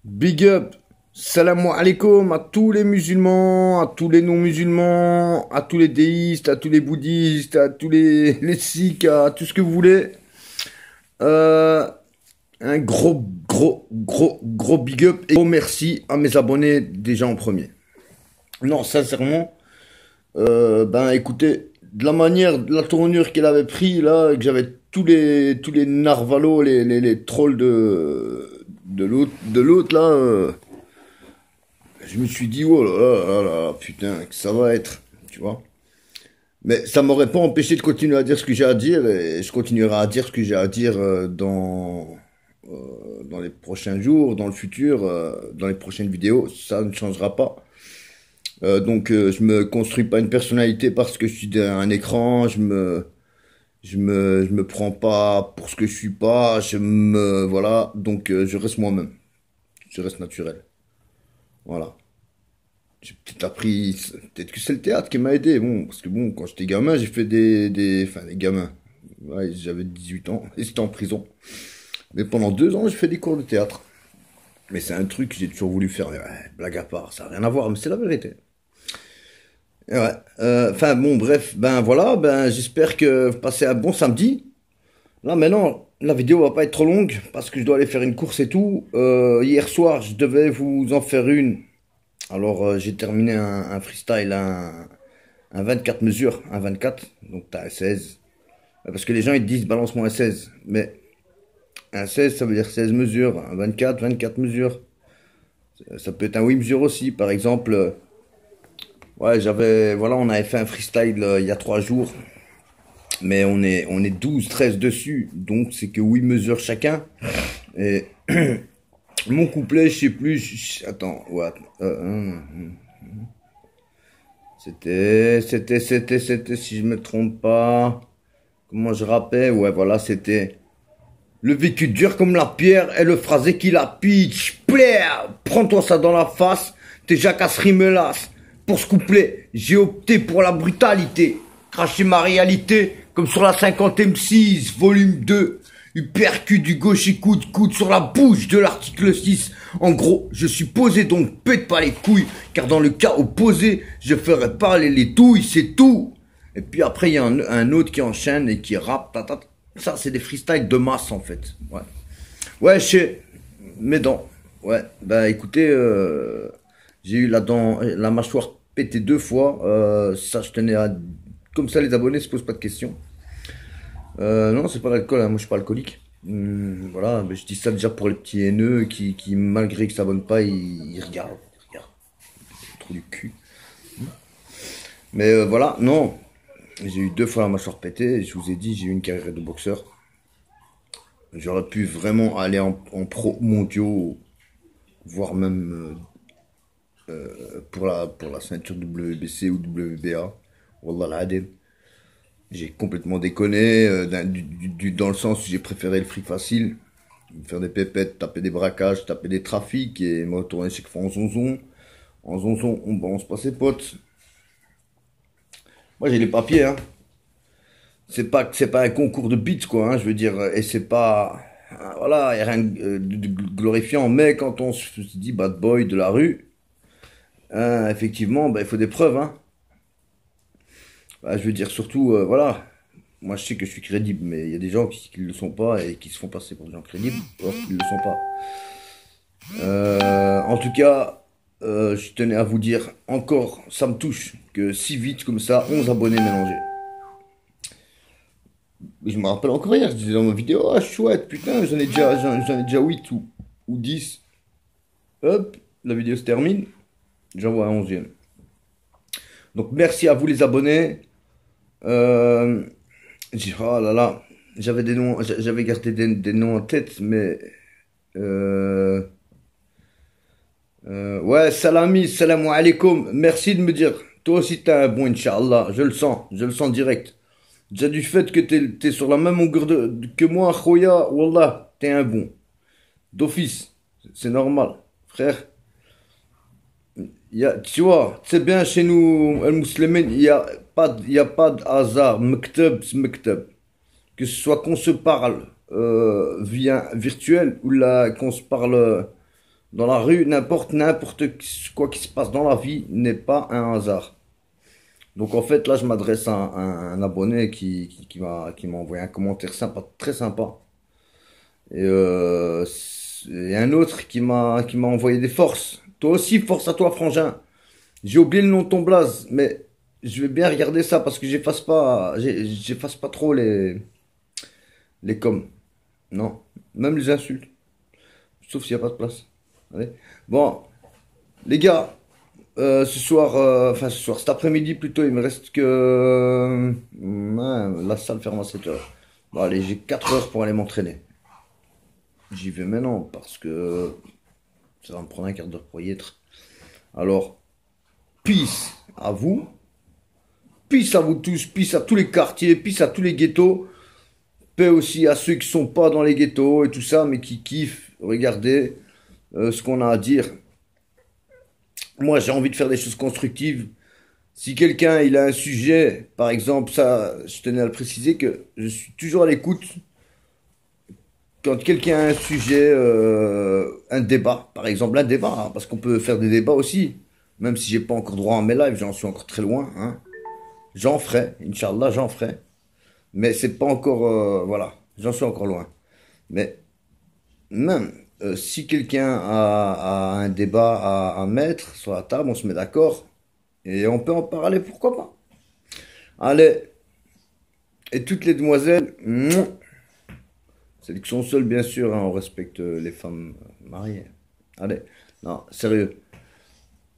Big up, salam alaikum à tous les musulmans, à tous les non-musulmans, à tous les déistes, à tous les bouddhistes, à tous les sikhs, à tout ce que vous voulez. Euh, un gros big up et gros merci à mes abonnés déjà en premier. Non, sincèrement, ben écoutez, de la manière, de la tournure qu'il avait pris là, que j'avais tous les narvalos, les trolls de l'autre là, je me suis dit oh là, putain, que ça va être, tu vois. Mais ça m'aurait pas empêché de continuer à dire ce que j'ai à dire et je continuerai à dire ce que j'ai à dire dans les prochains jours, dans le futur, dans les prochaines vidéos, ça ne changera pas. Je me construis pas une personnalité parce que je suis derrière un écran, je me prends pas pour ce que je suis pas, voilà, je reste moi-même, je reste naturel, voilà. J'ai peut-être appris, peut-être que c'est le théâtre qui m'a aidé, bon, parce que bon, quand j'étais gamin, j'ai fait enfin, des gamins, ouais, j'avais 18 ans, et j'étais en prison. Mais pendant 2 ans, j'ai fait des cours de théâtre. Mais c'est un truc que j'ai toujours voulu faire, mais ouais, blague à part, ça n'a rien à voir, mais c'est la vérité. Et ouais, enfin bon, bref, ben voilà, ben j'espère que vous passez un bon samedi. Là maintenant, la vidéo va pas être trop longue, parce que je dois aller faire une course et tout. Hier soir, je devais vous en faire une. Alors j'ai terminé un freestyle, un 24 mesures, un 24, donc t'as un 16. Parce que les gens ils te disent balance-moi un 16, mais un 16 ça veut dire 16 mesures, un 24, 24 mesures. Ça peut être un 8 mesures aussi, par exemple. Ouais, voilà, on avait fait un freestyle il y a 3 jours, mais on est 12, 13 dessus, donc c'est que 8 mesures chacun. Et mon couplet, je sais plus, attends, ouais, c'était, si je me trompe pas, comment je rappelle, ouais, voilà, c'était, le vécu dur comme la pierre et le phrasé qui la pitch, plaire, prends-toi ça dans la face, tes jacasseries me lassent. Pour ce couplet, j'ai opté pour la brutalité, cracher ma réalité, comme sur la 50M6, volume 2, uppercut du gauche et coude sur la bouche de l'article 6. En gros, je suis posé donc pète pas les couilles, car dans le cas opposé, je ferai parler les touilles, c'est tout. Et puis après, il y a un autre qui enchaîne et qui rappe, ça c'est des freestyles de masse en fait, ouais. Ouais, chez mes dents, ouais, bah écoutez, j'ai eu la mâchoire pétée 2 fois, ça je tenais à... Comme ça les abonnés se posent pas de questions. Non, c'est pas l'alcool, hein. Moi je suis pas alcoolique. Voilà, mais je dis ça déjà pour les petits haineux qui malgré que ça s'abonnent pas, ils regardent. Trop du cul. Mais voilà, non. J'ai eu 2 fois la mâchoire pétée, et je vous ai dit, j'ai eu une carrière de boxeur. J'aurais pu vraiment aller en pro mondiaux, voire même pour la ceinture WBC ou WBA. Wallah al-Adim. J'ai complètement déconné, dans le sens où j'ai préféré le fric facile, faire des pépettes, taper des braquages, taper des trafics et me retourner chaque fois en zonzon. En zonzon, on balance pas ses potes. Moi j'ai les papiers, hein. C'est pas un concours de beats, quoi, hein, je veux dire, et c'est pas... Voilà, y a rien de glorifiant, mais quand on se dit bad boy de la rue, effectivement, bah, il faut des preuves, hein. Bah, je veux dire, surtout, voilà, moi je sais que je suis crédible, mais il y a des gens qui ne le sont pas et qui se font passer pour des gens crédibles, alors qu'ils ne le sont pas. En tout cas, je tenais à vous dire encore, ça me touche, que si vite comme ça, 11 abonnés mélangés. Je me rappelle encore hier, je disais dans ma vidéo, ah chouette, putain, j'en ai déjà 8 ou 10. Hop, la vidéo se termine, j'envoie un 11e. Donc merci à vous les abonnés. Oh là là, j'avais des noms, j'avais gardé des noms en tête, mais ouais, salami, salam alaikum, merci de me dire, toi aussi t'es un bon, Inch'Allah, je le sens direct. Déjà du fait que t'es sur la même longueur que moi, Khoya, Wallah, t'es un bon. D'office, c'est normal, frère. Tu vois, c'est bien chez nous, les musulmans, il y a pas de hasard, mektab, c'est mektab. Que ce soit qu'on se parle via virtuel ou là qu'on se parle Dans la rue, n'importe quoi qui se passe dans la vie n'est pas un hasard. Donc en fait, là, je m'adresse à un abonné qui m'a envoyé un commentaire sympa, très sympa. Et un autre qui m'a envoyé des forces. Toi aussi, force à toi, frangin. J'ai oublié le nom de ton blaze, mais je vais bien regarder ça parce que j'efface pas trop les coms. Non, même les insultes. Sauf s'il n'y a pas de place. Allez. Bon, les gars, ce soir, enfin ce soir, cet après-midi plutôt, il me reste que... ouais, la salle ferme à 7 heures. Bon, allez, j'ai 4 heures pour aller m'entraîner. J'y vais maintenant parce que ça va me prendre un quart d'heure pour y être. Alors, peace à vous. Peace à vous tous, peace à tous les quartiers, peace à tous les ghettos. Paix aussi à ceux qui sont pas dans les ghettos et tout ça, mais qui kiffent. Regardez ce qu'on a à dire. Moi, j'ai envie de faire des choses constructives. Si quelqu'un il a un sujet, par exemple, ça, je tenais à le préciser que je suis toujours à l'écoute. Quand quelqu'un a un sujet, un débat, par exemple, un débat, hein, parce qu'on peut faire des débats aussi. Même si j'ai pas encore droit à mes lives, j'en suis encore très loin. Hein. J'en ferai, Inch'Allah, j'en ferai. Mais c'est pas encore, voilà, j'en suis encore loin. Mais même si quelqu'un a un débat à mettre sur la table, on se met d'accord et on peut en parler, pourquoi pas. Allez, et toutes les demoiselles, celles qui sont seules, bien sûr, hein, on respecte les femmes mariées. Allez, non, sérieux,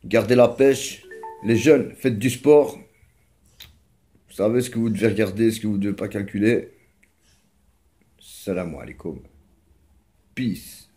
gardez la pêche. Les jeunes, faites du sport. Vous savez ce que vous devez regarder, ce que vous ne devez pas calculer. Salam alaikum. Peace.